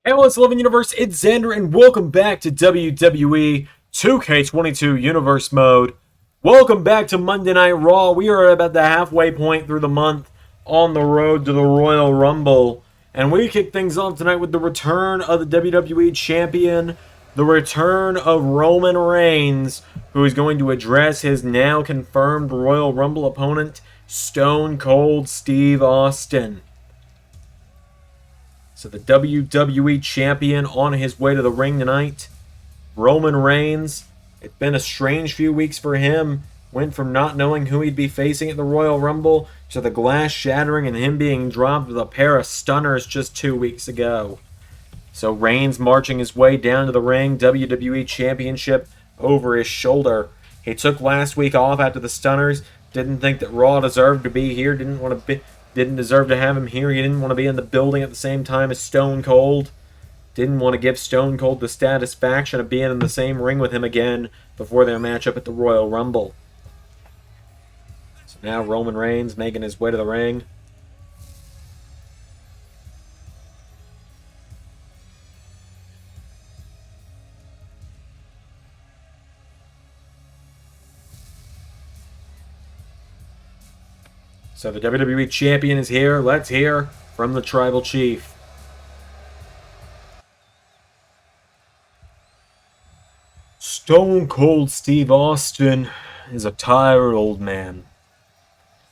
LS11 Universe, it's Xander, and welcome back to WWE 2K22 Universe Mode. Welcome back to Monday Night Raw. We are about the halfway point through the month on the road to the Royal Rumble. And we kick things off tonight with the return of the WWE Champion, the return of Roman Reigns, who is going to address his now confirmed Royal Rumble opponent, Stone Cold Steve Austin. So the WWE Champion on his way to the ring tonight. Roman Reigns. It's been a strange few weeks for him. Went from not knowing who he'd be facing at the Royal Rumble to the glass shattering and him being dropped with a pair of stunners just 2 weeks ago. So Reigns marching his way down to the ring. WWE Championship over his shoulder. He took last week off after the stunners. Didn't think that Raw deserved to be here. Didn't deserve to have him here. He didn't want to be in the building at the same time as Stone Cold. Didn't want to give Stone Cold the satisfaction of being in the same ring with him again before their matchup at the Royal Rumble. So now Roman Reigns making his way to the ring. So the WWE Champion is here. Let's hear from the Tribal Chief. Stone Cold Steve Austin is a tired old man.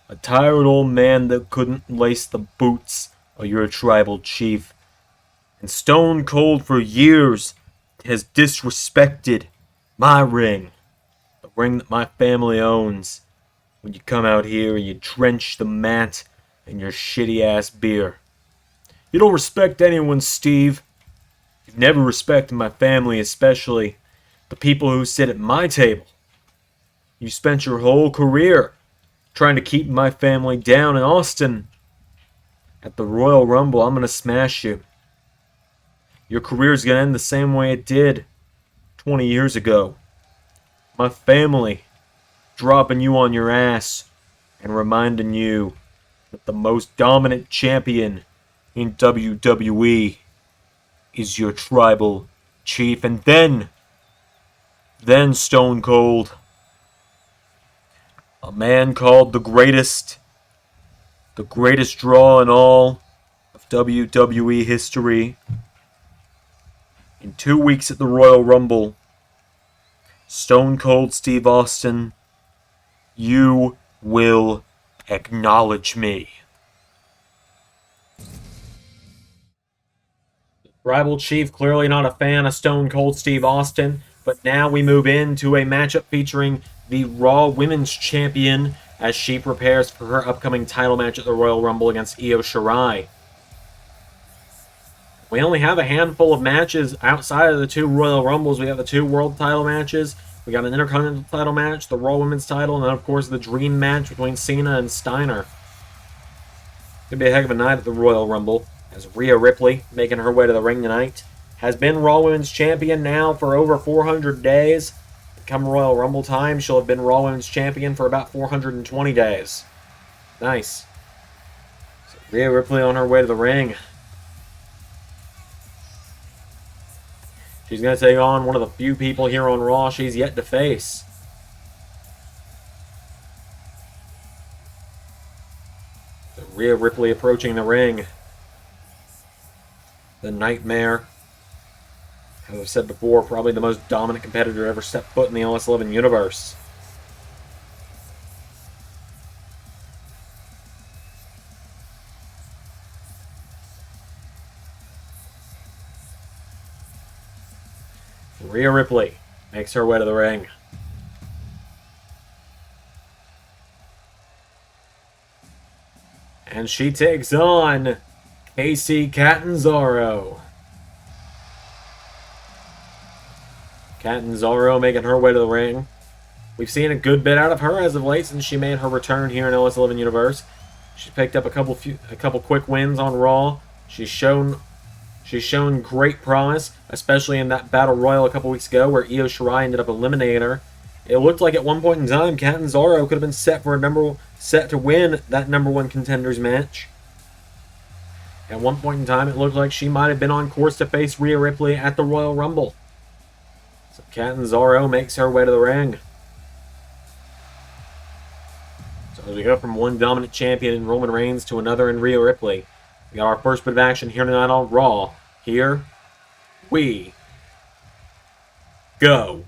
A tired old man that couldn't lace the boots of your Tribal Chief. And Stone Cold for years has disrespected my ring. The ring that my family owns. When you come out here and you drench the mat in your shitty-ass beer. You don't respect anyone, Steve. You've never respected my family, especially the people who sit at my table. You spent your whole career trying to keep my family down in Austin. At the Royal Rumble, I'm going to smash you. Your career's going to end the same way it did 20 years ago. My family dropping you on your ass and reminding you that the most dominant champion in WWE is your Tribal Chief. And then Stone Cold, a man called the greatest draw in all of WWE history. In 2 weeks at the Royal Rumble, Stone Cold Steve Austin, you will acknowledge me. Tribal Chief clearly not a fan of Stone Cold Steve Austin, but now we move into a matchup featuring the Raw Women's Champion as she prepares for her upcoming title match at the Royal Rumble against Io Shirai. We only have a handful of matches outside of the 2 Royal Rumbles. We have the 2 world title matches. We got an Intercontinental title match, the Raw Women's title, and then, of course, the dream match between Cena and Steiner. It's going to be a heck of a night at the Royal Rumble, as Rhea Ripley, making her way to the ring tonight, has been Raw Women's Champion now for over 400 days. Come Royal Rumble time, she'll have been Raw Women's Champion for about 420 days. Nice. So Rhea Ripley on her way to the ring. She's going to take on one of the few people here on Raw she's yet to face. So Rhea Ripley approaching the ring. The Nightmare. As I've said before, probably the most dominant competitor to ever step foot in the LS11 Universe. Rhea Ripley makes her way to the ring. And she takes on Kacy Catanzaro. Catanzaro making her way to the ring. We've seen a good bit out of her as of late since she made her return here in LS11 Universe. She's picked up a couple quick wins on Raw. She's shown great promise, especially in that Battle Royal a couple weeks ago where Io Shirai ended up eliminating her. It looked like at one point in time Catanzaro could have been set to win that #1 contenders match. At one point in time, it looked like she might have been on course to face Rhea Ripley at the Royal Rumble. So Catanzaro makes her way to the ring. So as we go from one dominant champion in Roman Reigns to another in Rhea Ripley, we got our first bit of action here tonight on Raw. Here we go.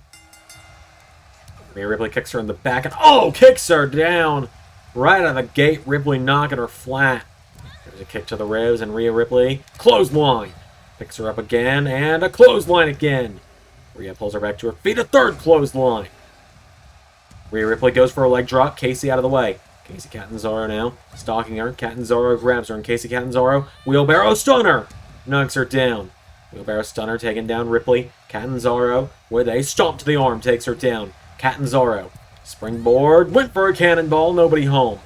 Rhea Ripley kicks her in the back and kicks her down right out of the gate. Ripley knocking her flat. There's a kick to the ribs and Rhea Ripley clothesline. Picks her up again and a clothesline again. Rhea pulls her back to her feet. A third clothesline. Rhea Ripley goes for a leg drop. Casey out of the way. Casey Catanzaro now stalking her. Catanzaro grabs her and Casey Catanzaro wheelbarrow stunner. Knocks her down. Wheelbarrow stunner taking down Ripley. Catanzaro with a stomp to the arm takes her down. Catanzaro springboard. Went for a cannonball. Nobody home.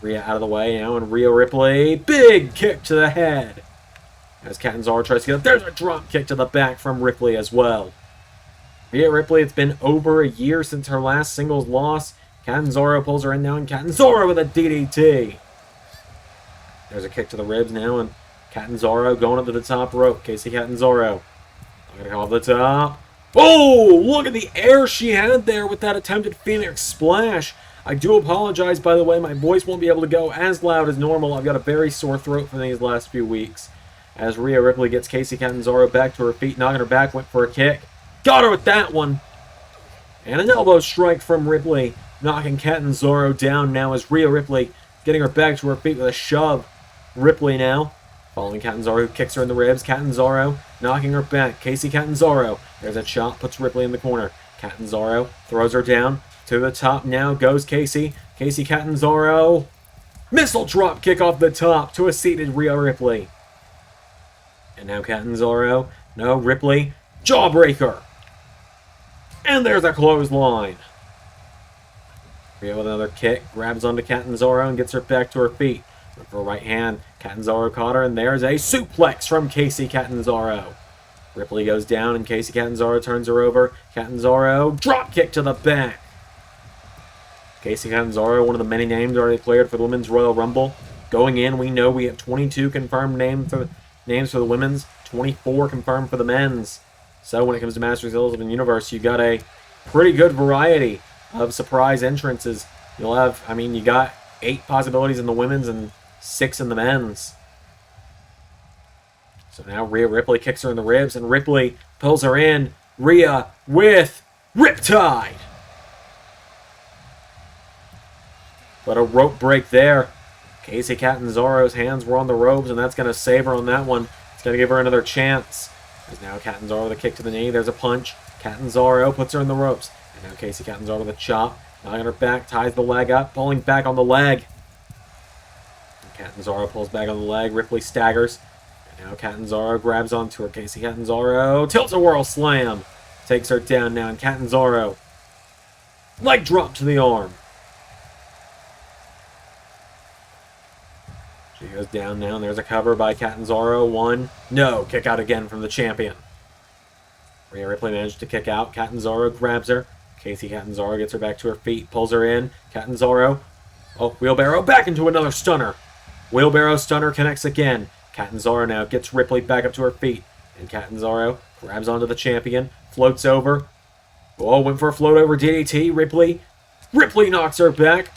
Rhea out of the way now and Rhea Ripley. Big kick to the head. As Catanzaro tries to get up. There's a drop kick to the back from Ripley as well. Rhea Ripley, it's been over a year since her last singles loss. Catanzaro pulls her in now, and Catanzaro with a DDT. There's a kick to the ribs now, and Catanzaro going up to the top rope. Casey Catanzaro. I'm going to come off the top. Oh, look at the air she had there with that attempted Phoenix Splash. I do apologize, by the way. My voice won't be able to go as loud as normal. I've got a very sore throat from these last few weeks. As Rhea Ripley gets Casey Catanzaro back to her feet, knocking her back, went for a kick. Got her with that one. And an elbow strike from Ripley, knocking Catanzaro down now as Rhea Ripley getting her back to her feet with a shove. Ripley now following Catanzaro, who kicks her in the ribs. Catanzaro knocking her back. Casey Catanzaro. There's a chop, puts Ripley in the corner. Catanzaro throws her down. To the top now goes Casey. Casey Catanzaro. Missile drop kick off the top to a seated Rhea Ripley. And now Catanzaro. No, Ripley. Jawbreaker. And there's a clothesline. Rhea with another kick. Grabs onto Catanzaro and gets her back to her feet. With her right hand. Catanzaro caught her, and there's a suplex from Casey Catanzaro. Ripley goes down, and Casey Catanzaro turns her over. Catanzaro, drop kick to the back. Casey Catanzaro, one of the many names already cleared for the Women's Royal Rumble. Going in, we know we have 22 confirmed names for the women's, 24 confirmed for the men's. So when it comes to Masters LS11 Universe, you got a pretty good variety of surprise entrances. You'll have, you got 8 possibilities in the women's and 6 in the men's. So now Rhea Ripley kicks her in the ribs, and Ripley pulls her in. Rhea with Riptide. But a rope break there. Casey Catanzaro's hands were on the ropes, and that's going to save her on that one. It's going to give her another chance. There's now Catanzaro with a kick to the knee. There's a punch. Catanzaro puts her in the ropes. And now Casey Catanzaro with a chop. Knocking her back, ties the leg up, pulling back on the leg. Catanzaro pulls back on the leg. Ripley staggers. And now Catanzaro grabs onto her. Casey Catanzaro tilts a whirl slam. Takes her down now. And Catanzaro. Leg drop to the arm. She goes down now. And there's a cover by Catanzaro. 1. No. Kick out again from the champion. Rhea Ripley managed to kick out. Catanzaro grabs her. Casey Catanzaro gets her back to her feet. Pulls her in. Catanzaro. Wheelbarrow back into another stunner. Wheelbarrow stunner connects again. Catanzaro now gets Ripley back up to her feet. And Catanzaro grabs onto the champion. Floats over. Went for a float over DDT. Ripley knocks her back.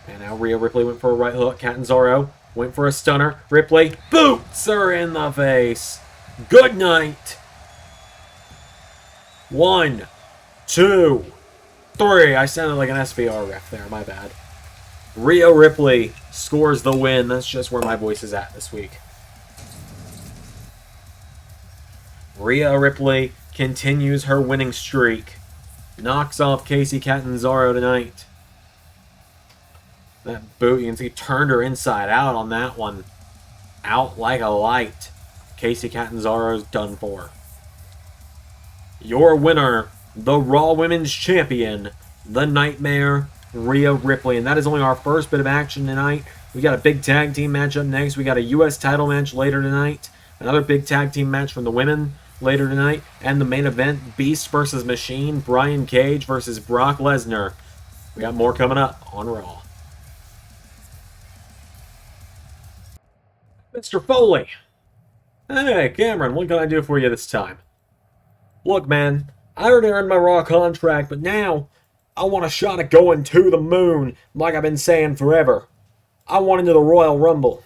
And now Rhea Ripley went for a right hook. Catanzaro went for a stunner. Ripley boots her in the face. Good night. 1, 2, 3. I sounded like an SVR ref there. My bad. Rhea Ripley scores the win. That's just where my voice is at this week. Rhea Ripley continues her winning streak. Knocks off Casey Catanzaro tonight. That boot, you can see, turned her inside out on that one. Out like a light. Casey Catanzaro's done for. Your winner, the Raw Women's Champion, the Nightmare, Rhea Ripley. And that is only our first bit of action tonight. We got a big tag team match up next. We got a U.S. title match later tonight. Another big tag team match from the women later tonight. And the main event, Beast versus Machine, Brian Cage versus Brock Lesnar. We got more coming up on Raw. Mr. Foley! Hey, Cameron, what can I do for you this time? Look, man, I already earned my Raw contract, but now I want a shot at going to the moon, like I've been saying forever. I want into the Royal Rumble.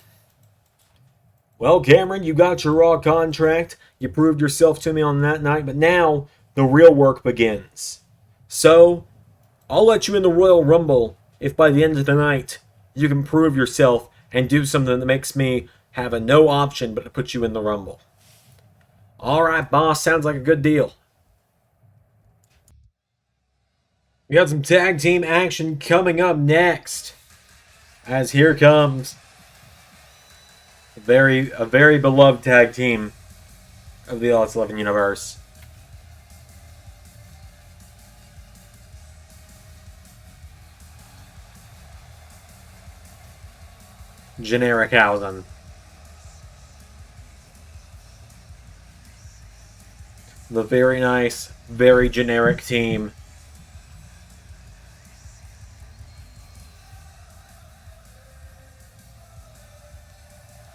Well, Cameron, you got your Raw contract. You proved yourself to me on that night, but now the real work begins. So, I'll let you in the Royal Rumble if by the end of the night you can prove yourself and do something that makes me have a no option but to put you in the Rumble. Alright, boss, sounds like a good deal. We got some tag team action coming up next. As here comes a very beloved tag team of the LS11 Universe. Generic Hausen. The very nice, very generic team.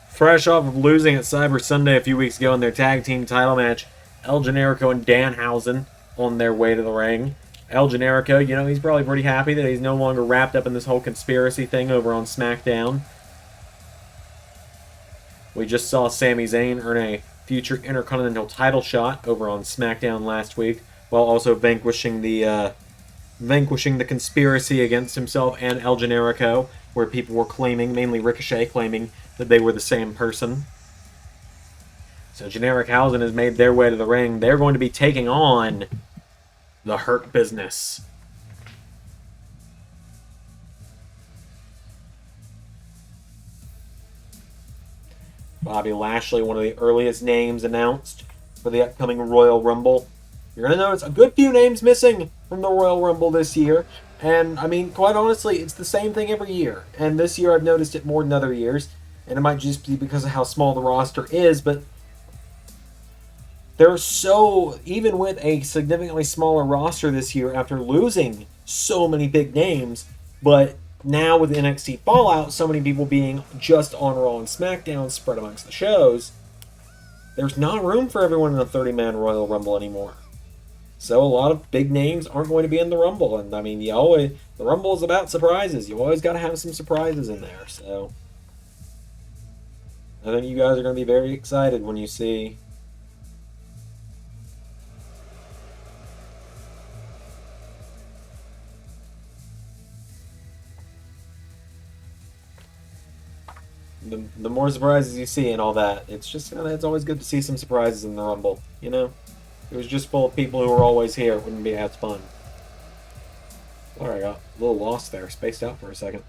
Fresh off of losing at Cyber Sunday a few weeks ago in their tag team title match, El Generico and Danhausen on their way to the ring. El Generico, you know, he's probably pretty happy that he's no longer wrapped up in this whole conspiracy thing over on SmackDown. We just saw Sami Zayn earn a future Intercontinental title shot over on SmackDown last week, while also vanquishing the conspiracy against himself and El Generico, where people were claiming, mainly Ricochet, claiming that they were the same person. So Generic Hausen has made their way to the ring. They're going to be taking on the Hurt Business. Bobby Lashley, one of the earliest names announced for the upcoming Royal Rumble. You're going to notice a good few names missing from the Royal Rumble this year. And, I mean, quite honestly, it's the same thing every year. And this year I've noticed it more than other years. And it might just be because of how small the roster is, but they're so, even with a significantly smaller roster this year after losing so many big names, but now with NXT Fallout, so many people being just on Raw and SmackDown spread amongst the shows, there's not room for everyone in the 30-man Royal Rumble anymore. So a lot of big names aren't going to be in the Rumble. And I mean, the Rumble is about surprises. You always got to have some surprises in there. So I think you guys are going to be very excited when you see the more surprises you see and all that. It's always good to see some surprises in the Rumble, you know? If it was just full of people who were always here, it wouldn't be as fun. Alright, I got a little lost there, spaced out for a second.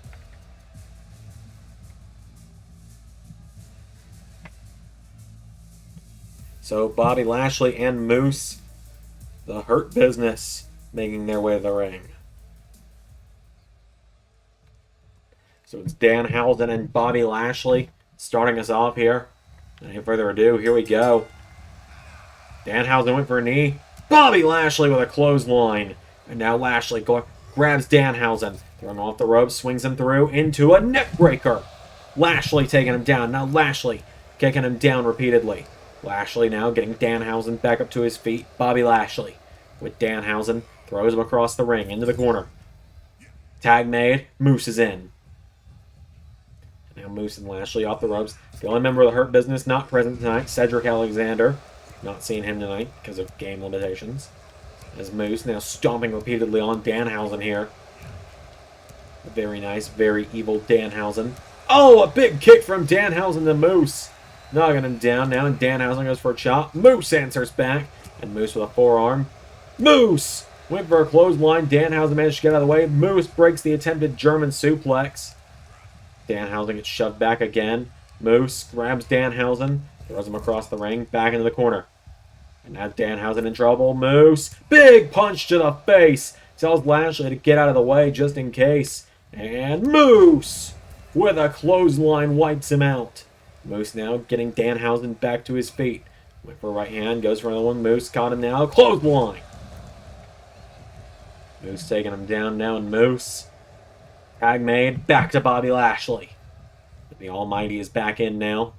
So Bobby Lashley and Moose, the Hurt Business, making their way to the ring. So it's Danhausen and Bobby Lashley starting us off here. Any further ado, here we go. Danhausen went for a knee. Bobby Lashley with a clothesline. And now Lashley grabs Danhausen. Throwing off the ropes, swings him through into a neckbreaker. Lashley taking him down. Now Lashley kicking him down repeatedly. Lashley now getting Danhausen back up to his feet. Bobby Lashley with Danhausen. Throws him across the ring into the corner. Tag made. Moose is in. Now Moose and Lashley off the ropes. The only member of the Hurt Business not present tonight, Cedric Alexander. Not seeing him tonight because of game limitations. As Moose now stomping repeatedly on Danhausen here. Very nice, very evil Danhausen. Oh, a big kick from Danhausen to Moose. Knocking him down now, and Danhausen goes for a chop. Moose answers back, and Moose with a forearm. Moose went for a clothesline. Danhausen managed to get out of the way. Moose breaks the attempted German suplex. Danhausen gets shoved back again. Moose grabs Danhausen, throws him across the ring, back into the corner. And now Danhausen in trouble. Moose, big punch to the face. Tells Lashley to get out of the way just in case. And Moose, with a clothesline, wipes him out. Moose now getting Danhausen back to his feet. Went for a right hand, goes for another one. Moose caught him now. Clothesline. Moose taking him down now, and Moose. Tag made, back to Bobby Lashley. The Almighty is back in now.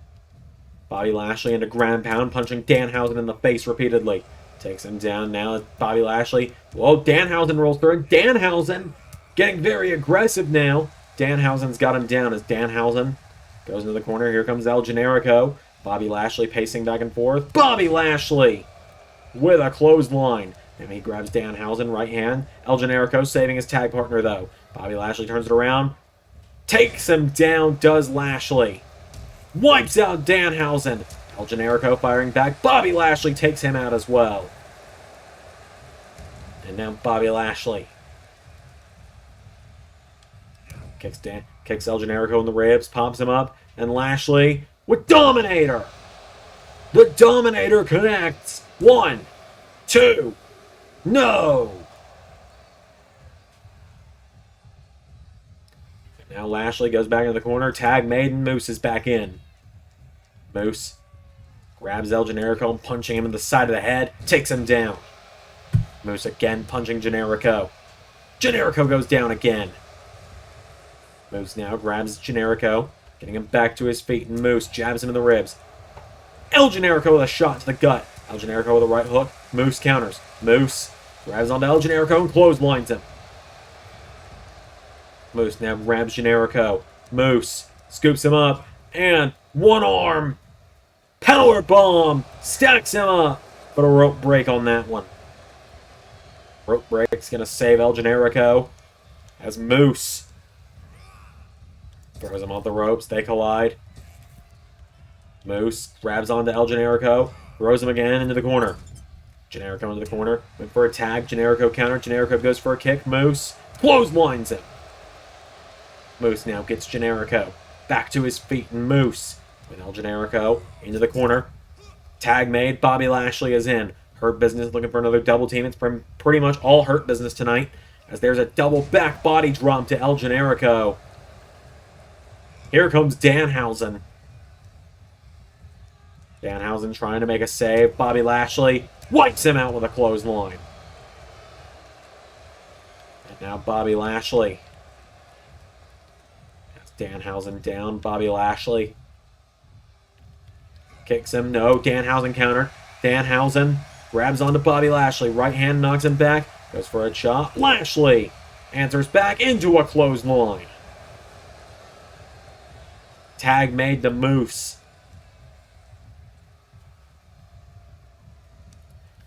Bobby Lashley into ground pound, punching Danhausen in the face repeatedly. Takes him down. Now it's Bobby Lashley. Whoa, Danhausen rolls through. Danhausen getting very aggressive now. Danhausen's got him down as Danhausen goes into the corner. Here comes El Generico. Bobby Lashley pacing back and forth. Bobby Lashley with a clothesline. And he grabs Danhausen, right hand. El Generico saving his tag partner, though. Bobby Lashley turns it around. Takes him down, does Lashley. Wipes out Danhausen. El Generico firing back. Bobby Lashley takes him out as well. And now Bobby Lashley kicks El Generico in the ribs, pops him up, and Lashley with Dominator. The Dominator connects. 1, 2, no! And now Lashley goes back in the corner. Tag made, and Moose is back in. Moose grabs El Generico and punching him in the side of the head. Takes him down. Moose again punching Generico. Generico goes down again. Moose now grabs Generico, getting him back to his feet, and Moose jabs him in the ribs. El Generico with a shot to the gut. El Generico with a right hook. Moose counters. Moose grabs onto El Generico and clotheslines him. Moose now grabs Generico. Moose scoops him up, and one arm power bomb stacks him up, but a rope break on that one. Rope break's gonna save El Generico as Moose throws him off the ropes. They collide. Moose grabs onto El Generico, throws him again into the corner. Generico into the corner, went for a tag. Generico counter. Generico goes for a kick. Moose clotheslines him. Moose now gets Generico back to his feet, and Moose with El Generico into the corner. Tag made. Bobby Lashley is in. Hurt Business looking for another double team. It's pretty much all Hurt Business tonight, as there's a double back body drop to El Generico. Here comes Danhausen. Danhausen trying to make a save. Bobby Lashley wipes him out with a clothesline. And now Bobby Lashley. That's Danhausen down. Bobby Lashley kicks him. No, Danhausen counter. Danhausen grabs onto Bobby Lashley. Right hand knocks him back. Goes for a chop. Lashley answers back into a clothesline. Tag made to Moose.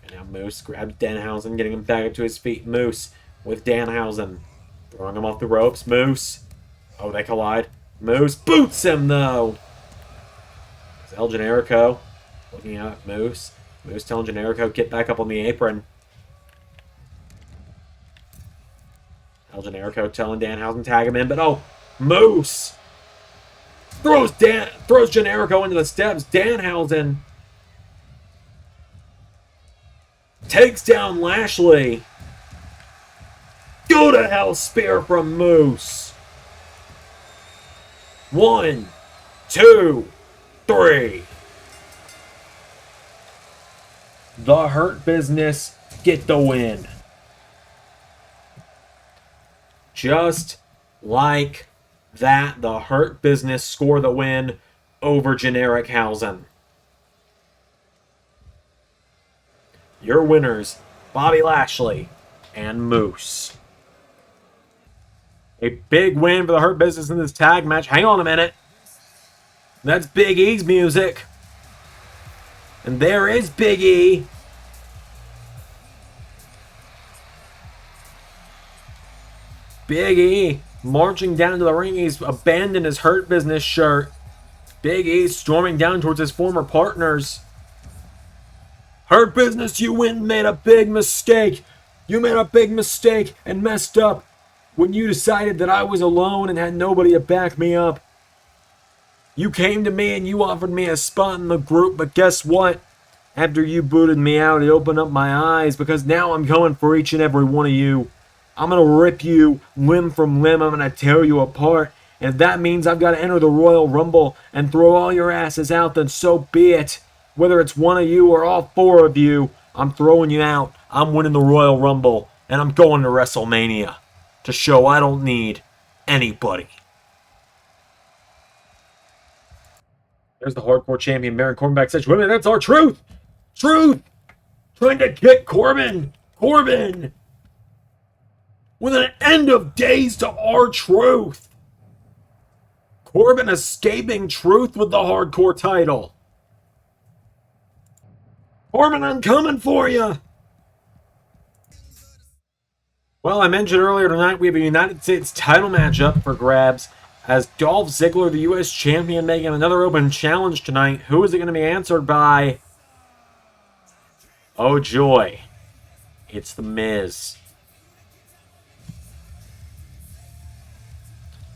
And now Moose grabs Danhausen, getting him back up to his feet. Moose with Danhausen, throwing him off the ropes. Moose. Oh, they collide. Moose boots him, though. It's El Generico looking out at Moose. Moose telling Generico, get back up on the apron. El Generico telling Danhausen, tag him in, but oh, Moose throws Generico into the steps. Danhausen takes down Lashley. Go to hell spear from Moose. 1, 2, 3. The Hurt Business get the win. Just like that, the Hurt Business score the win over Generichausen. Your winners, Bobby Lashley and Moose. A big win for the Hurt Business in this tag match. Hang on a minute. That's Big E's music. And there is Big E. Big E marching down to the ring. He's abandoned his Hurt Business shirt. Big E storming down towards his former partners. Hurt Business, you made a big mistake. You made a big mistake and messed up when you decided that I was alone and had nobody to back me up. You came to me and you offered me a spot in the group, but guess what? After you booted me out, it opened up my eyes, because now I'm going for each and every one of you. I'm going to rip you limb from limb. I'm going to tear you apart. And if that means I've got to enter the Royal Rumble and throw all your asses out, then so be it. Whether it's one of you or all four of you, I'm throwing you out. I'm winning the Royal Rumble, and I'm going to WrestleMania to show I don't need anybody. There's the hardcore champion, Baron Corbin backstage. Women, that's our truth! Truth! Trying to get Corbin! Corbin! With an end of days to our truth! Corbin escaping truth with the hardcore title. Corbin, I'm coming for you! Well, I mentioned earlier tonight we have a United States title match up for grabs as Dolph Ziggler, the U.S. champion, making another open challenge tonight. Who is it going to be answered by? Oh, joy. It's The Miz.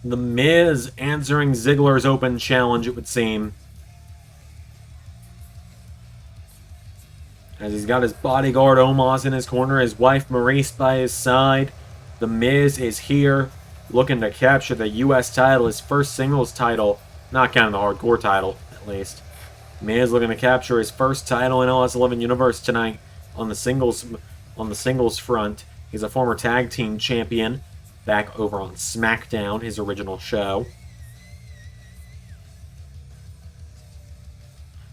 The Miz answering Ziggler's open challenge, it would seem. As he's got his bodyguard Omos in his corner, his wife Maryse by his side. The Miz is here, looking to capture the U.S. title, his first singles title. Not counting the hardcore title, at least. Miz looking to capture his first title in LS11 Universe tonight on the singles front. He's a former tag team champion back over on SmackDown, his original show.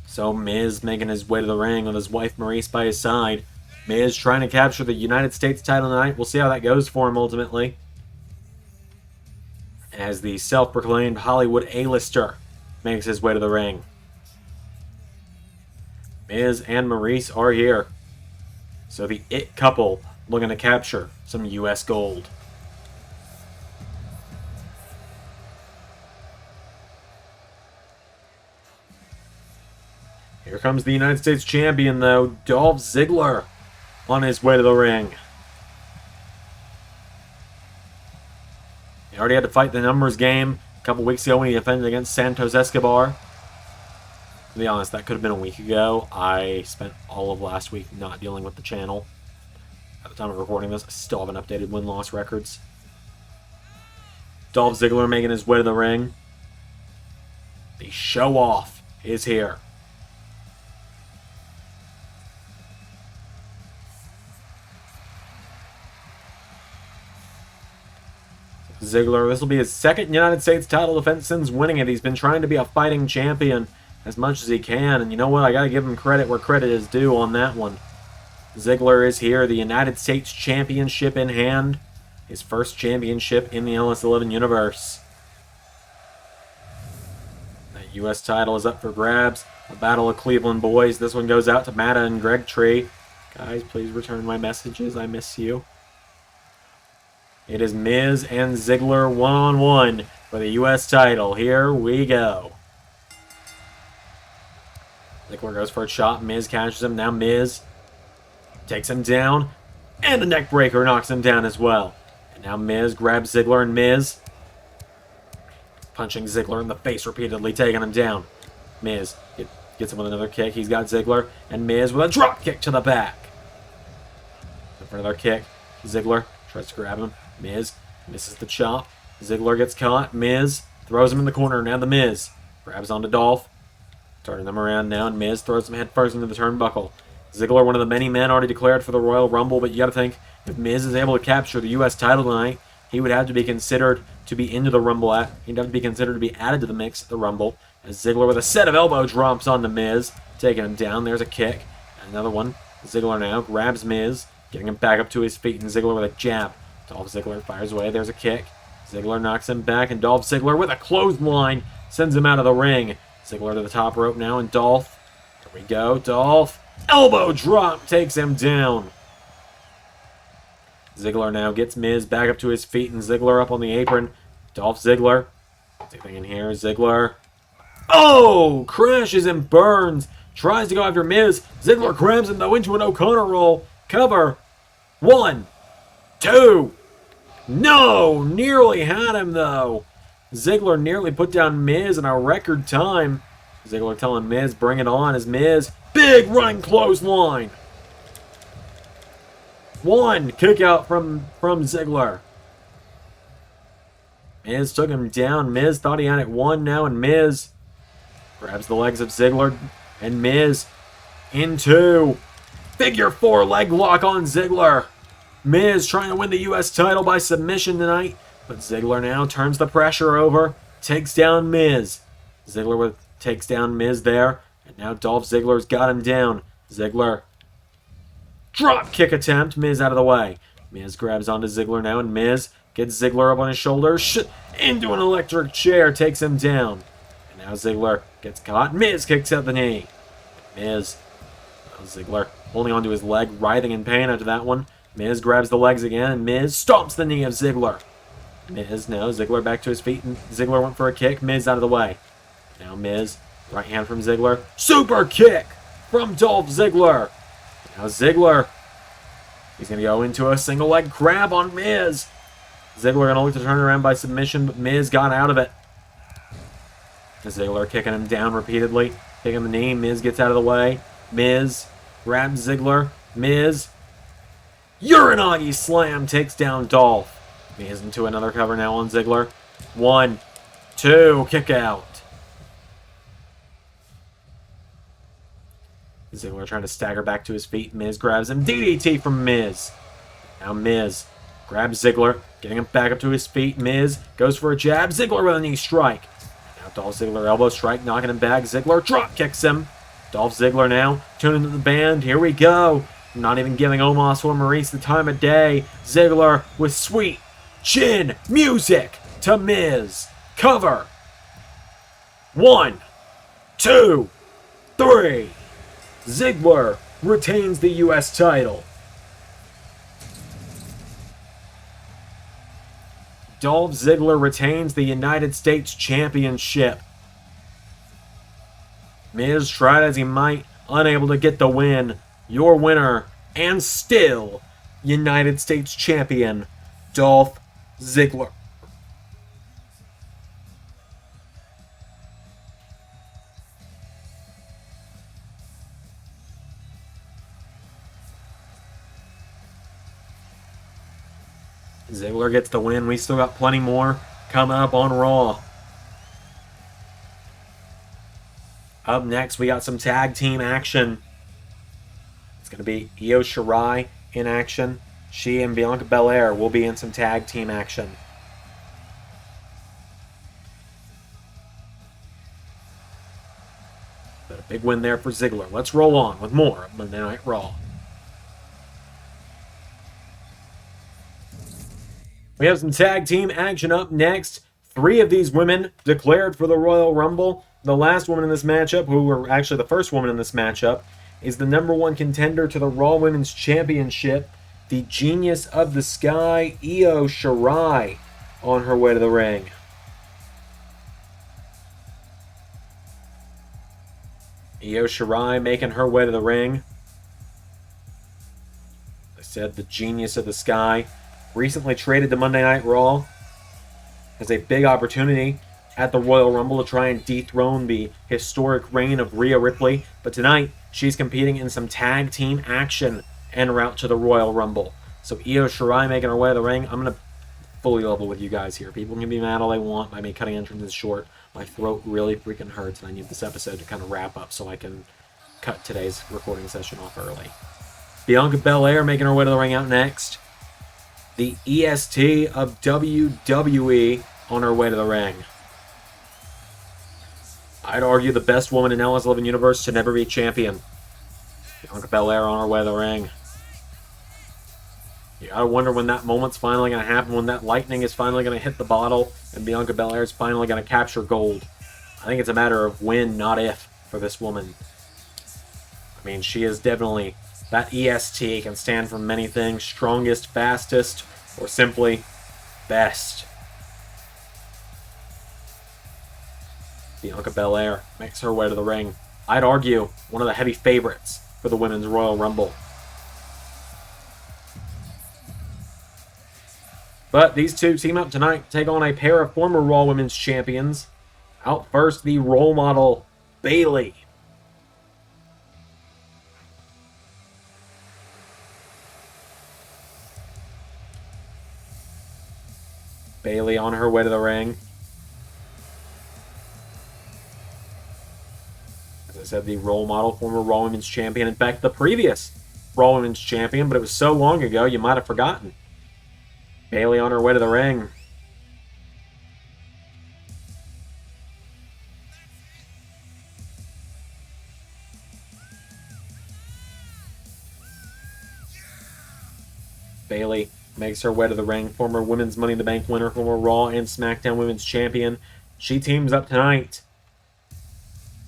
So Miz making his way to the ring with his wife Maryse by his side. Miz trying to capture the United States title tonight. We'll see how that goes for him ultimately. As the self-proclaimed Hollywood A-lister makes his way to the ring. Miz and Maryse are here. So the It couple looking to capture some U.S. gold. Here comes the United States champion, though, Dolph Ziggler, on his way to the ring. He already had to fight the numbers game a couple weeks ago when he defended against Santos Escobar. To be honest, that could have been a week ago. I spent all of last week not dealing with the channel. At the time of recording this, I still haven't updated win-loss records. Dolph Ziggler making his way to the ring. The show-off is here. Ziggler, this will be his second United States title defense since winning it. He's been trying to be a fighting champion as much as he can, and you know what? I gotta give him credit where credit is due on that one. Ziggler is here, the United States Championship in hand. His first championship in the LS11 Universe. That U.S. title is up for grabs. A battle of Cleveland boys. This one goes out to Matta and Greg Tree. Guys, please return my messages. I miss you. It is Miz and Ziggler one-on-one for the U.S. title. Here we go. Ziggler goes for a shot. Miz catches him. Now Miz takes him down. And a neck breaker knocks him down as well. And now Miz grabs Ziggler, and Miz punching Ziggler in the face repeatedly, taking him down. Miz gets him with another kick. He's got Ziggler, and Miz with a drop kick to the back. For another kick. Ziggler tries to grab him. Miz misses the chop. Ziggler gets caught. Miz throws him in the corner. Now the Miz grabs onto Dolph. Turning them around now, and Miz throws him headfirst into the turnbuckle. Ziggler, one of the many men already declared for the Royal Rumble, but you gotta think, if Miz is able to capture the U.S. title tonight, he would have to be considered to be into the Rumble he'd have to be considered to be added to the mix at the Rumble. As Ziggler with a set of elbow drops on the Miz, taking him down. There's a kick. And another one. Ziggler now grabs Miz, getting him back up to his feet, and Ziggler with a jab. Dolph Ziggler fires away. There's a kick. Ziggler knocks him back, and Dolph Ziggler with a clothesline sends him out of the ring. Ziggler to the top rope now, and Dolph. Here we go. Dolph. Elbow drop takes him down. Ziggler now gets Miz back up to his feet, and Ziggler up on the apron. Dolph Ziggler. Anything in here? Ziggler. Oh! Crashes and burns. Tries to go after Miz. Ziggler grabs him, though, into an O'Connor roll. Cover. 1, 2. No! Nearly had him, though. Ziggler nearly put down Miz in a record time. Ziggler telling Miz, bring it on, as Miz. Big running clothesline. 1 kick out from Ziggler. Miz took him down. Miz thought he had it 1 now, and Miz grabs the legs of Ziggler, and Miz into figure 4 leg lock on Ziggler. Miz trying to win the U.S. title by submission tonight, but Ziggler now turns the pressure over, takes down Miz. Ziggler with takes down Miz there. And now Dolph Ziggler's got him down. Ziggler. Drop kick attempt. Miz out of the way. Miz grabs onto Ziggler now, and Miz gets Ziggler up on his shoulders. Into an electric chair. Takes him down. And now Ziggler gets caught. Miz kicks out the knee. Miz. Ziggler holding onto his leg, writhing in pain after that one. Miz grabs the legs again, and Miz stomps the knee of Ziggler. Miz now, Ziggler back to his feet, and Ziggler went for a kick. Miz out of the way. Now Miz, right hand from Ziggler. Super kick from Dolph Ziggler. Now Ziggler, he's going to go into a single leg grab on Miz. Ziggler going to look to turn around by submission, but Miz got out of it. Ziggler kicking him down repeatedly, kicking the knee. Miz gets out of the way. Miz grabs Ziggler. Miz, Uranagi slam, takes down Dolph. Miz into another cover now on Ziggler. 1, 2, kick out. Ziggler trying to stagger back to his feet. Miz grabs him. DDT from Miz. Now Miz grabs Ziggler, getting him back up to his feet. Miz goes for a jab. Ziggler with a knee strike. Now Dolph Ziggler elbow strike, knocking him back. Ziggler drop kicks him. Dolph Ziggler now tuning to the band. Here we go. Not even giving Omos or Maurice the time of day. Ziggler with sweet chin music to Miz. Cover. 1, 2, 3. Ziggler retains the U.S. title. Dolph Ziggler retains the United States Championship. Miz tried as he might, unable to get the win. Your winner, and still United States Champion, Dolph Ziggler. Ziggler gets the win. We still got plenty more coming up on Raw. Up next, we got some tag team action. It's going to be Io Shirai in action. She and Bianca Belair will be in some tag team action. But a big win there for Ziggler. Let's roll on with more of Monday Night Raw. We have some tag team action up next. 3 of these women declared for the Royal Rumble. The last woman in this matchup, who were actually the first woman in this matchup, is the #1 contender to the Raw Women's Championship, the Genius of the Sky, Io Shirai, on her way to the ring. Io Shirai making her way to the ring. As I said, the Genius of the Sky, recently traded to Monday Night Raw, has a big opportunity at the Royal Rumble to try and dethrone the historic reign of Rhea Ripley. But tonight, she's competing in some tag team action en route to the Royal Rumble. So Io Shirai making her way to the ring. I'm going to fully level with you guys here. People can be mad all they want by me cutting entrances short. My throat really freaking hurts, and I need this episode to kind of wrap up so I can cut today's recording session off early. Bianca Belair making her way to the ring out next. The EST of WWE on her way to the ring. I'd argue the best woman in LS11 Universe to never be champion. Bianca Belair on her way to the ring. You gotta wonder when that moment's finally gonna happen, when that lightning is finally gonna hit the bottle, and Bianca Belair is finally gonna capture gold. I think it's a matter of when, not if, for this woman. I mean, she is definitely, that EST can stand for many things: strongest, fastest, or simply best. Bianca Belair makes her way to the ring. I'd argue one of the heavy favorites for the Women's Royal Rumble. But these two team up tonight to take on a pair of former Raw Women's Champions. Out first, the role model, BAYLEY. BAYLEY on her way to the ring. As I said, the role model, former Raw Women's Champion. In fact, the previous Raw Women's Champion, but it was so long ago you might have forgotten. BAYLEY on her way to the ring. BAYLEY makes her way to the ring. Former Women's Money in the Bank winner, former Raw and SmackDown Women's Champion. She teams up tonight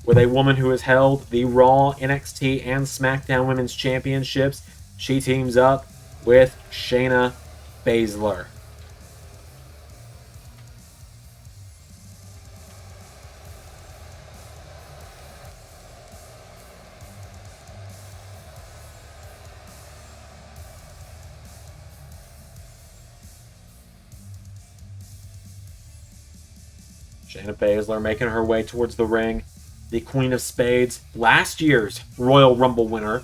with a woman who has held the Raw, NXT, and SmackDown Women's Championships. She teams up with SHAYNA BASZLER. SHAYNA BASZLER making her way towards the ring. The Queen of Spades, last year's Royal Rumble winner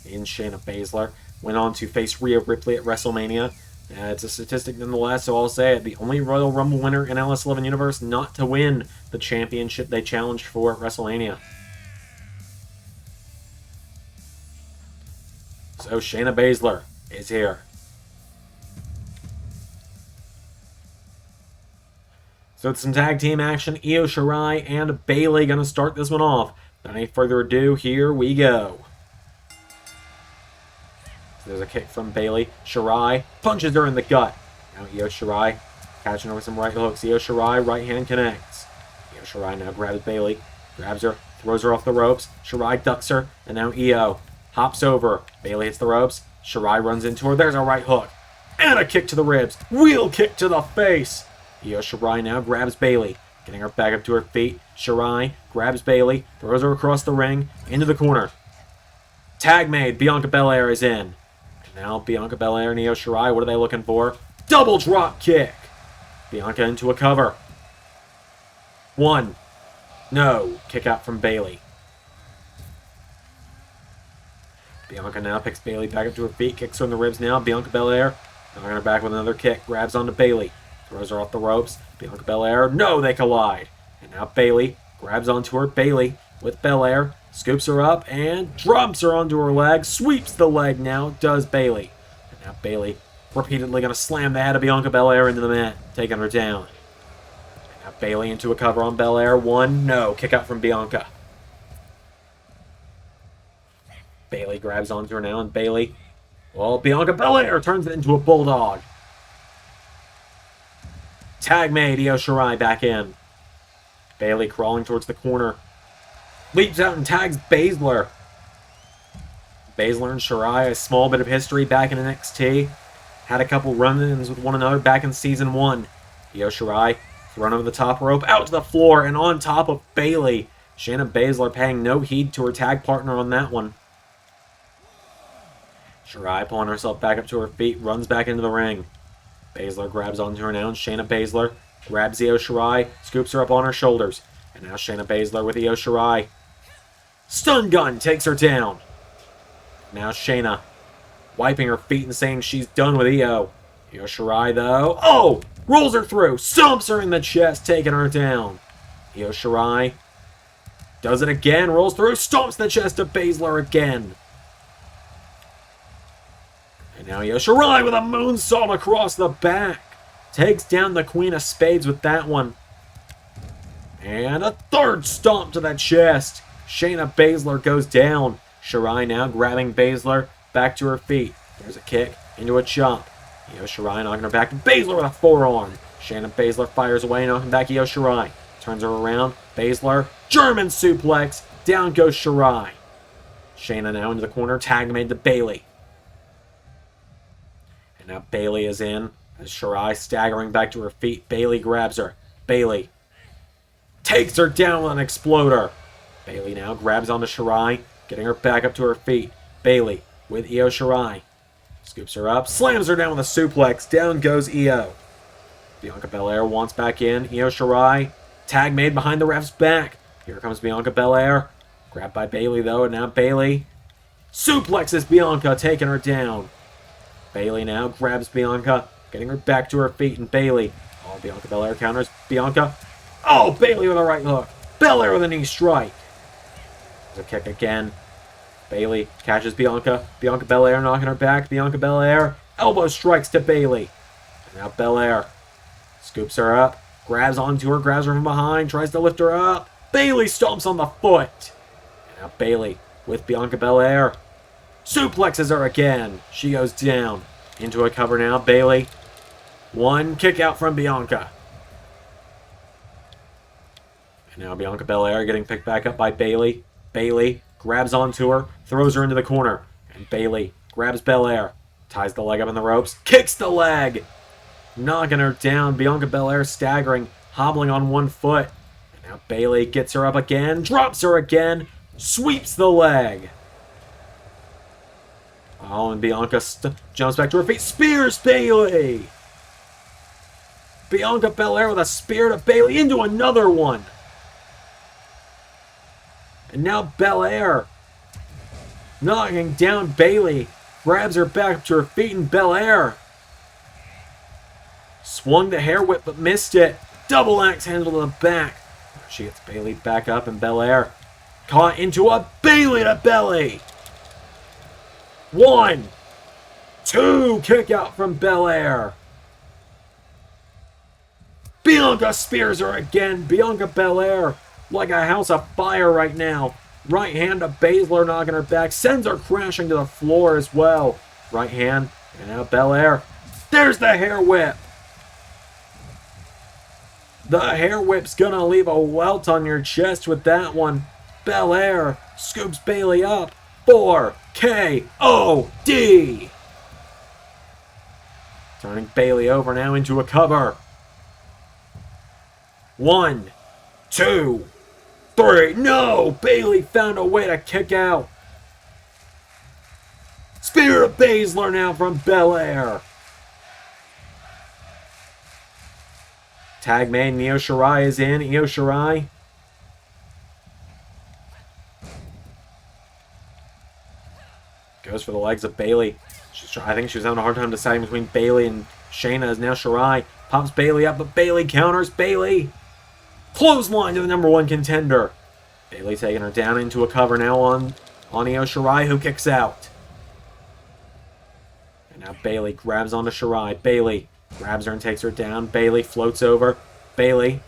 in SHAYNA BASZLER, went on to face Rhea Ripley at WrestleMania. It's a statistic nonetheless, so I'll say it. The only Royal Rumble winner in LS11 Universe not to win the championship they challenged for at WrestleMania. So SHAYNA BASZLER is here. So it's some tag team action. Io Shirai and BAYLEY going to start this one off. Without any further ado, here we go. There's a kick from BAYLEY. Shirai punches her in the gut. Now Io Shirai catching her with some right hooks. Io Shirai, right hand connects. Io Shirai now grabs BAYLEY. Grabs her, throws her off the ropes. Shirai ducks her, and now Io hops over. BAYLEY hits the ropes. Shirai runs into her. There's a right hook. And a kick to the ribs. Wheel kick to the face. Io Shirai now grabs BAYLEY, getting her back up to her feet. Shirai grabs BAYLEY, throws her across the ring, into the corner. Tag made, Bianca Belair is in. And now Bianca Belair and Io Shirai, what are they looking for? Double drop kick! Bianca into a cover. One. No. Kick out from BAYLEY. Bianca now picks BAYLEY back up to her feet, kicks her in the ribs now. Bianca Belair, knocking her back with another kick, grabs onto BAYLEY. Throws her off the ropes. Bianca Belair. No, they collide. And now BAYLEY grabs onto her. BAYLEY with Belair. Scoops her up and drops her onto her leg. Sweeps the leg now. Does BAYLEY. And now BAYLEY repeatedly going to slam the head of Bianca Belair into the mat. Taking her down. And now BAYLEY into a cover on Belair. One. No. Kick out from Bianca. BAYLEY grabs onto her now. And BAYLEY. Well, Bianca Belair turns it into a bulldog. Tag made, Io Shirai back in. BAYLEY crawling towards the corner. Leaps out and tags BASZLER. BASZLER and Shirai, a small bit of history back in NXT. Had a couple run-ins with one another back in Season 1. Io Shirai thrown over the top rope, out to the floor, and on top of BAYLEY. SHAYNA BASZLER paying no heed to her tag partner on that one. Shirai pulling herself back up to her feet, runs back into the ring. BASZLER grabs onto her now, and SHAYNA BASZLER grabs Io Shirai, scoops her up on her shoulders. And now SHAYNA BASZLER with Io Shirai. Stun gun takes her down. Now SHAYNA wiping her feet and saying she's done with Io. Io Shirai, though, oh! Rolls her through, stomps her in the chest, taking her down. Io Shirai does it again, rolls through, stomps the chest of BASZLER again. And now Io Shirai with a moonsault across the back. Takes down the Queen of Spades with that one. And a third stomp to the chest. SHAYNA BASZLER goes down. Shirai now grabbing BASZLER back to her feet. There's a kick into a chop. Io Shirai knocking her back. BASZLER with a forearm. SHAYNA BASZLER fires away, knocking back Io Shirai. Turns her around. BASZLER. German suplex. Down goes Shirai. SHAYNA now into the corner. Tag made to BAYLEY. And now BAYLEY is in. As Shirai staggering back to her feet. BAYLEY grabs her. BAYLEY takes her down with an exploder. BAYLEY now grabs onto Shirai, getting her back up to her feet. BAYLEY with Io Shirai. Scoops her up, slams her down with a suplex. Down goes Io. Bianca Belair wants back in. Io Shirai. Tag made behind the ref's back. Here comes Bianca Belair. Grabbed by BAYLEY, though, and now BAYLEY suplexes Bianca, taking her down. BAYLEY now grabs Bianca, getting her back to her feet, and BAYLEY. Oh, Bianca Belair counters. Bianca. Oh, BAYLEY with a right hook. Belair with a knee strike. There's a kick again. BAYLEY catches Bianca. Bianca Belair knocking her back. Bianca Belair. Elbow strikes to BAYLEY. And now Belair scoops her up. Grabs onto her. Grabs her from behind. Tries to lift her up. BAYLEY stomps on the foot. And now BAYLEY with Bianca Belair. Suplexes her again. She goes down. Into a cover now. Bayley. One kick out from Bianca. And now Bianca Belair getting picked back up by Bayley. Bayley grabs onto her, throws her into the corner. And Bayley grabs Belair, ties the leg up in the ropes, kicks the leg, knocking her down. Bianca Belair staggering, hobbling on one foot. And now Bayley gets her up again, drops her again, sweeps the leg. Oh, and Bianca jumps back to her feet, spears Bayley. Bianca Belair with a spear to Bayley, into another one. And now Belair knocking down Bayley, grabs her back up to her feet, and Belair swung the hair whip but missed it. Double axe handle to the back. She gets Bayley back up, and Belair caught into a Bayley to belly. 1, 2, kick out from Belair. Bianca spears her again. Bianca Belair like a house of fire right now. Right hand to BASZLER, knocking her back. Sends her crashing to the floor as well. Right hand. And now Belair. There's the hair whip. The hair whip's gonna leave a welt on your chest with that one. Belair scoops Bayley up. 4 KOD. Turning Bayley over now into a cover. 1, 2, 3. No! Bayley found a way to kick out. Spear of BASZLER now from Belair. Tag man Io Shirai is in. Io Shirai. Goes for the legs of Bayley. I think she was having a hard time deciding between Bayley and SHAYNA. As now Shirai pops Bayley up, but Bayley counters. Bayley. Clothesline to the #1 contender. Bayley taking her down into a cover now on Io Shirai, who kicks out. And now Bayley grabs onto Shirai. Bayley grabs her and takes her down. Bayley floats over. Bayley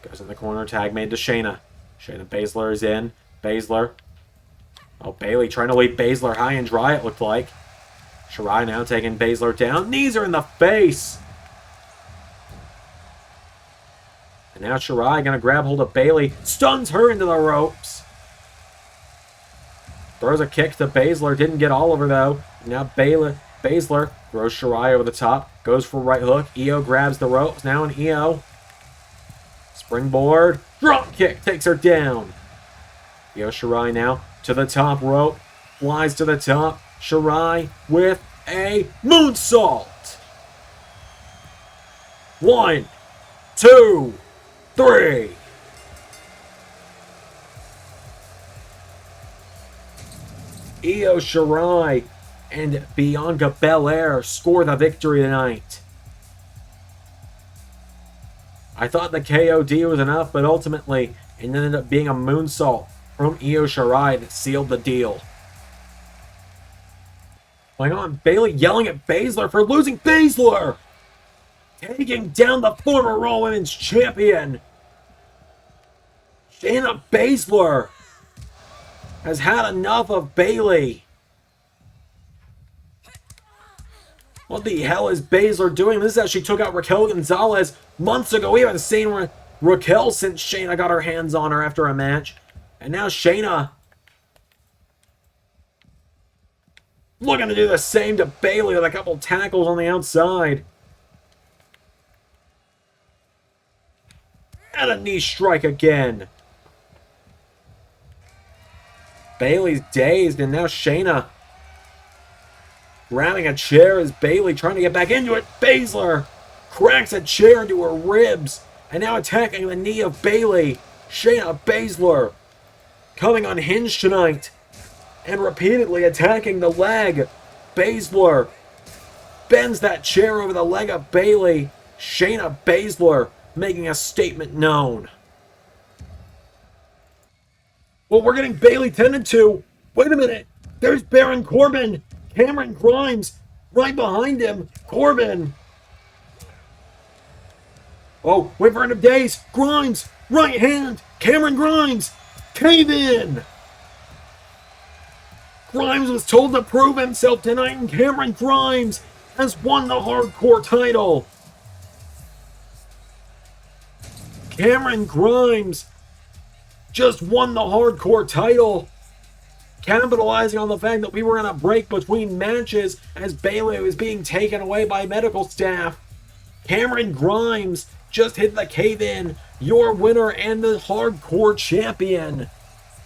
goes in the corner. Tag made to SHAYNA. Shayna BASZLER is in. BASZLER. Oh, Bayley trying to leave BASZLER high and dry, it looked like. Shirai now taking BASZLER down. Knees her in the face. And now Shirai going to grab hold of Bayley. Stuns her into the ropes. Throws a kick to BASZLER. Didn't get all of her, though. Now BASZLER throws Shirai over the top. Goes for right hook. Io grabs the ropes. Now an Io. Springboard. Drop kick. Takes her down. Io Shirai now to the top rope. Flies to the top. Shirai with a moonsault. 1, 2, 3. Io Shirai and Bianca Belair score the victory tonight. I thought the KOD was enough, but ultimately it ended up being a moonsault from Io Shirai that sealed the deal. Going on, Bayley yelling at BASZLER for losing. BASZLER taking down the former Raw Women's Champion. Shayna BASZLER has had enough of Bayley. What the hell is BASZLER doing? This is how she took out Raquel Gonzalez months ago. We haven't seen Raquel since Shayna got her hands on her after a match. And now Shayna looking to do the same to Bayley with a couple tackles on the outside. And a knee strike again. Bayley's dazed, and now Shayna grabbing a chair as Bayley trying to get back into it. BASZLER cracks a chair into her ribs, and now attacking the knee of Bayley. Shayna BASZLER coming unhinged tonight and repeatedly attacking the leg. BASZLER bends that chair over the leg of Bayley. Shayna BASZLER making a statement known. Well, we're getting Bayley tended to. Wait a minute. There's Baron Corbin. Cameron Grimes right behind him. Corbin. Oh, wait for end of days. Grimes. Right hand. Cameron Grimes. Cave in. Grimes was told to prove himself tonight, and Cameron Grimes has won the hardcore title. Cameron Grimes just won the hardcore title, capitalizing on the fact that we were in a break between matches as BAYLEY was being taken away by medical staff. Cameron Grimes just hit the cave-in, your winner and the hardcore champion.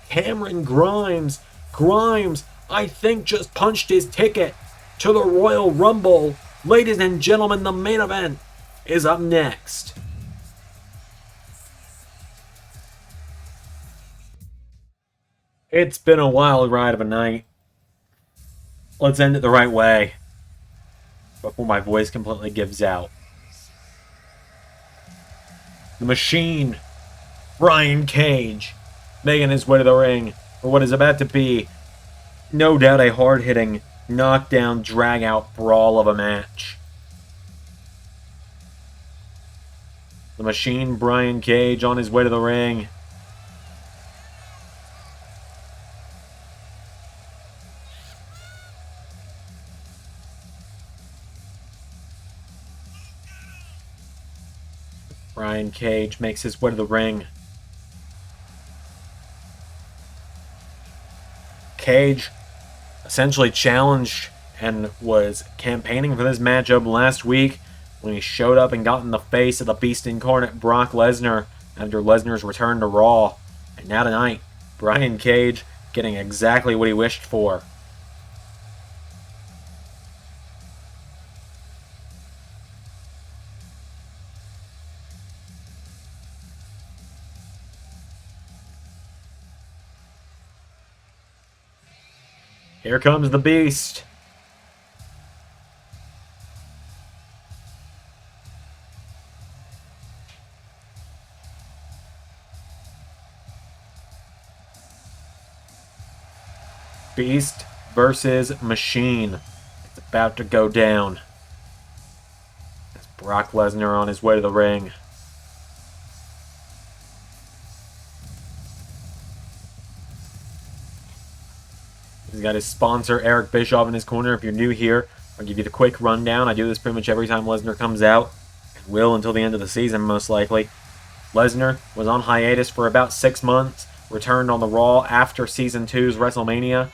Cameron Grimes. Grimes, I think, just punched his ticket to the Royal Rumble. Ladies and gentlemen, the main event is up next. It's been a wild ride of a night. Let's end it the right way before my voice completely gives out. The Machine, Brian Cage, making his way to the ring for what is about to be, no doubt, a hard-hitting, knockdown, drag-out brawl of a match. The Machine, Brian Cage, on his way to the ring. Brian Cage makes his way to the ring. Cage essentially challenged and was campaigning for this matchup last week when he showed up and got in the face of the Beast Incarnate Brock Lesnar after Lesnar's return to Raw. And now tonight, Brian Cage getting exactly what he wished for. Here comes the Beast. Beast versus Machine. It's about to go down. It's Brock Lesnar on his way to the ring. He's got his sponsor, Eric Bischoff, in his corner. If you're new here, I'll give you the quick rundown. I do this pretty much every time Lesnar comes out, and will until the end of the season, most likely. Lesnar was on hiatus for about 6 months, returned on the Raw after Season 2's WrestleMania,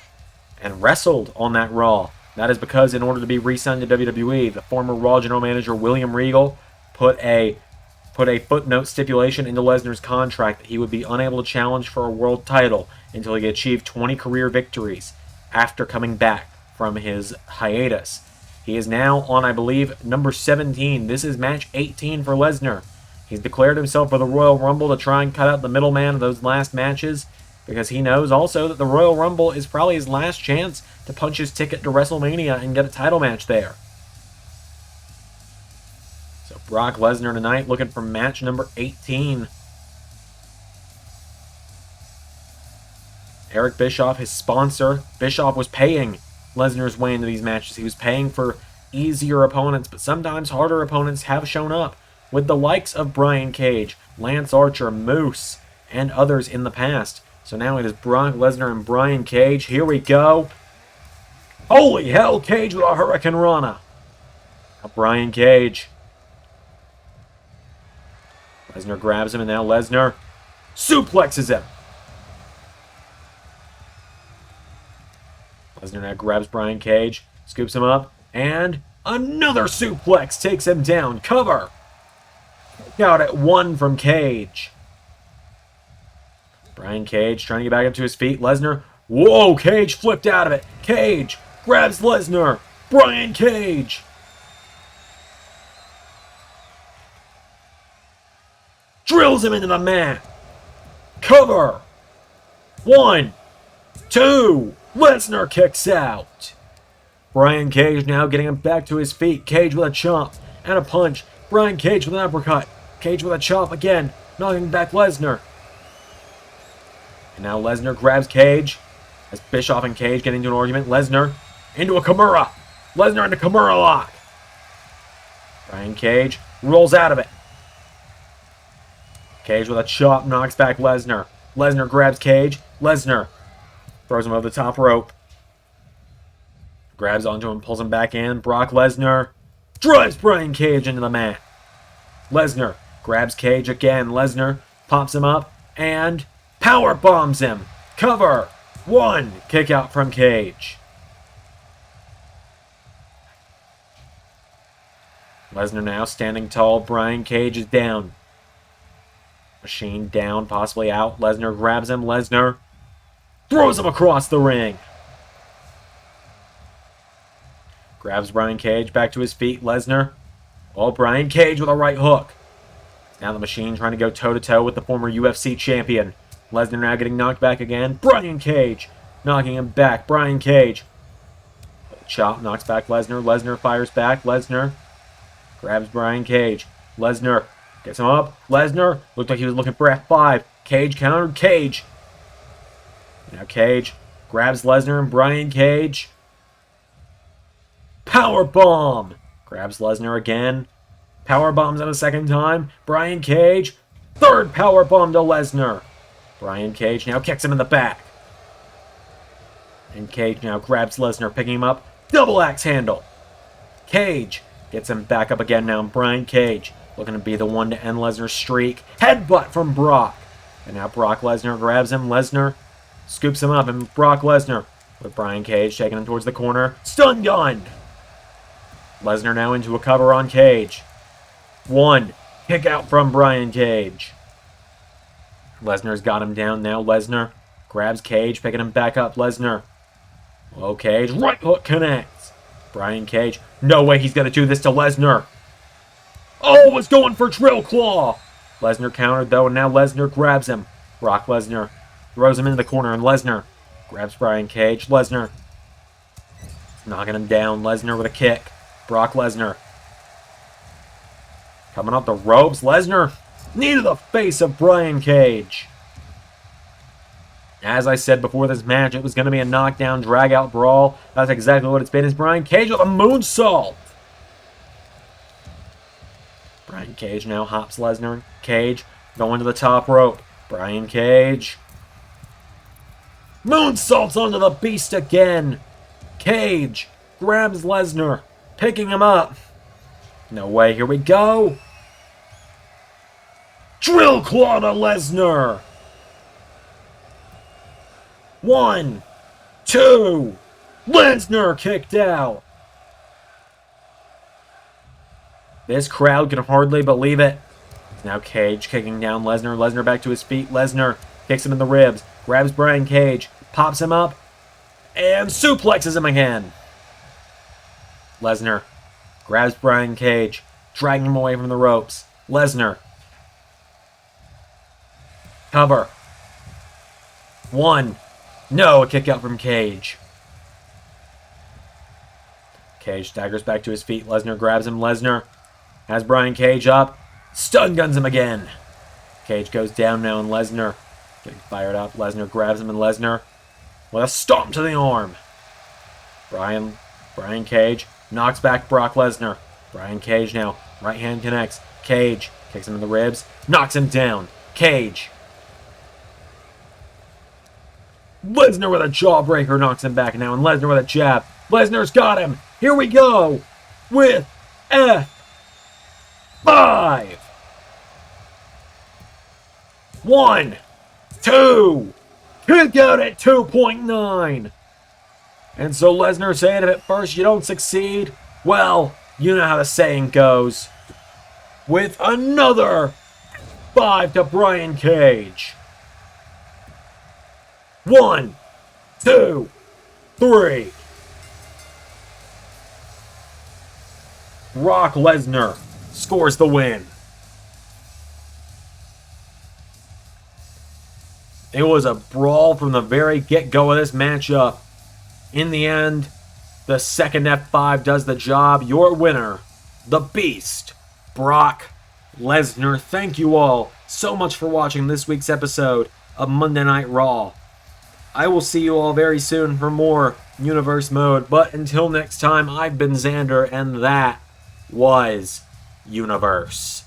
and wrestled on that Raw. That is because in order to be re-signed to WWE, the former Raw General Manager William Regal put a footnote stipulation into Lesnar's contract that he would be unable to challenge for a world title until he achieved 20 career victories after coming back from his hiatus. He is now on, I believe, number 17. This is match 18 for Lesnar. He's declared himself for the Royal Rumble to try and cut out the middleman of those last matches, because he knows also that the Royal Rumble is probably his last chance to punch his ticket to WrestleMania and get a title match there. So Brock Lesnar tonight looking for match number 18. Eric Bischoff, his sponsor. Bischoff was paying Lesnar's way into these matches. He was paying for easier opponents, but sometimes harder opponents have shown up with the likes of Brian Cage, Lance Archer, Moose, and others in the past. So now it is Brock Lesnar and Brian Cage. Here we go. Holy hell, Cage with a Hurricane Rana. Now Brian Cage. Lesnar grabs him, and now Lesnar suplexes him. Lesnar now grabs Brian Cage, scoops him up, and another suplex takes him down. Cover. Out at 1 from Cage. Brian Cage trying to get back up to his feet. Lesnar. Whoa, Cage flipped out of it. Cage grabs Lesnar. Brian Cage. Drills him into the mat. Cover. 1, 2. Lesnar kicks out. Brian Cage now getting him back to his feet. Cage with a chop and a punch. Brian Cage with an uppercut. Cage with a chop again, knocking back Lesnar. And now Lesnar grabs Cage as Bischoff and Cage get into an argument. Lesnar into a Kimura. Lesnar into Kimura lock. Brian Cage rolls out of it. Cage with a chop knocks back Lesnar. Lesnar grabs Cage. Lesnar throws him over the top rope. Grabs onto him, pulls him back in. Brock Lesnar drives Brian Cage into the mat. Lesnar grabs Cage again. Lesnar pops him up and power bombs him. Cover. 1. Kick out from Cage. Lesnar now standing tall. Brian Cage is down. Machine down, possibly out. Lesnar grabs him. Lesnar throws him across the ring. Grabs Brian Cage back to his feet. Lesnar. Oh, Brian Cage with a right hook. Now the Machine trying to go toe-to-toe with the former UFC champion. Lesnar now getting knocked back again. Brian Cage knocking him back. Brian Cage. Chop knocks back Lesnar. Lesnar fires back. Lesnar grabs Brian Cage. Lesnar gets him up. Lesnar looked like he was looking for F5. Cage countered. Cage. Now Cage grabs Lesnar and Brian Cage. Power bomb. Grabs Lesnar again. Power bombs him a second time. Brian Cage. Third power bomb to Lesnar. Brian Cage now kicks him in the back. And Cage now grabs Lesnar, picking him up. Double axe handle. Cage gets him back up again now. Brian Cage looking to be the one to end Lesnar's streak. Headbutt from Brock. And now Brock Lesnar grabs him. Lesnar scoops him up. And Brock Lesnar with Brian Cage taking him towards the corner. Stun gun. Lesnar now into a cover on Cage. 1. Kick out from Brian Cage. Lesnar's got him down now. Lesnar grabs Cage, picking him back up. Lesnar. Low Cage. Right hook connects. Brian Cage. No way he's going to do this to Lesnar. Oh, was going for Drill Claw. Lesnar countered though, and now Lesnar grabs him. Brock Lesnar throws him into the corner, and Lesnar grabs Brian Cage. Lesnar knocking him down. Lesnar with a kick. Brock Lesnar coming up the ropes. Lesnar knee to the face of Brian Cage. As I said before this match, it was going to be a knockdown, drag-out brawl. That's exactly what it's been. It's Brian Cage with a moonsault. Brian Cage now hops Lesnar. Cage going to the top rope. Brian Cage moonsaults onto the beast again. Cage grabs Lesnar, picking him up. No way, here we go. Drill Claw to Lesnar. 1, 2. Lesnar kicked out. This crowd can hardly believe it. Now Cage kicking down Lesnar. Lesnar back to his feet. Lesnar kicks him in the ribs. Grabs Brian Cage. Pops him up. And suplexes him again. Lesnar grabs Brian Cage. Dragging him away from the ropes. Lesnar. Cover. 1. No, a kick out from Cage. Cage staggers back to his feet. Lesnar grabs him. Lesnar has Brian Cage up. Stun guns him again. Cage goes down now, and Lesnar getting fired up. Lesnar grabs him, and Lesnar with a stomp to the arm. Brian Cage knocks back Brock Lesnar. Brian Cage now. Right hand connects. Cage kicks him in the ribs. Knocks him down. Cage. Lesnar with a jawbreaker knocks him back now, and Lesnar with a jab. Lesnar's got him. Here we go with F5. 1, 2. Kick out at 2.9. And so Lesnar saying if at first you don't succeed, well, you know how the saying goes. With another 5 to Brian Cage. 1, 2, 3. Brock Lesnar scores the win. It was a brawl from the very get-go of this matchup. In the end, the second F5 does the job. Your winner, the Beast, Brock Lesnar. Thank you all so much for watching this week's episode of Monday Night Raw. I will see you all very soon for more Universe Mode. But until next time, I've been Xander, and that was Universe.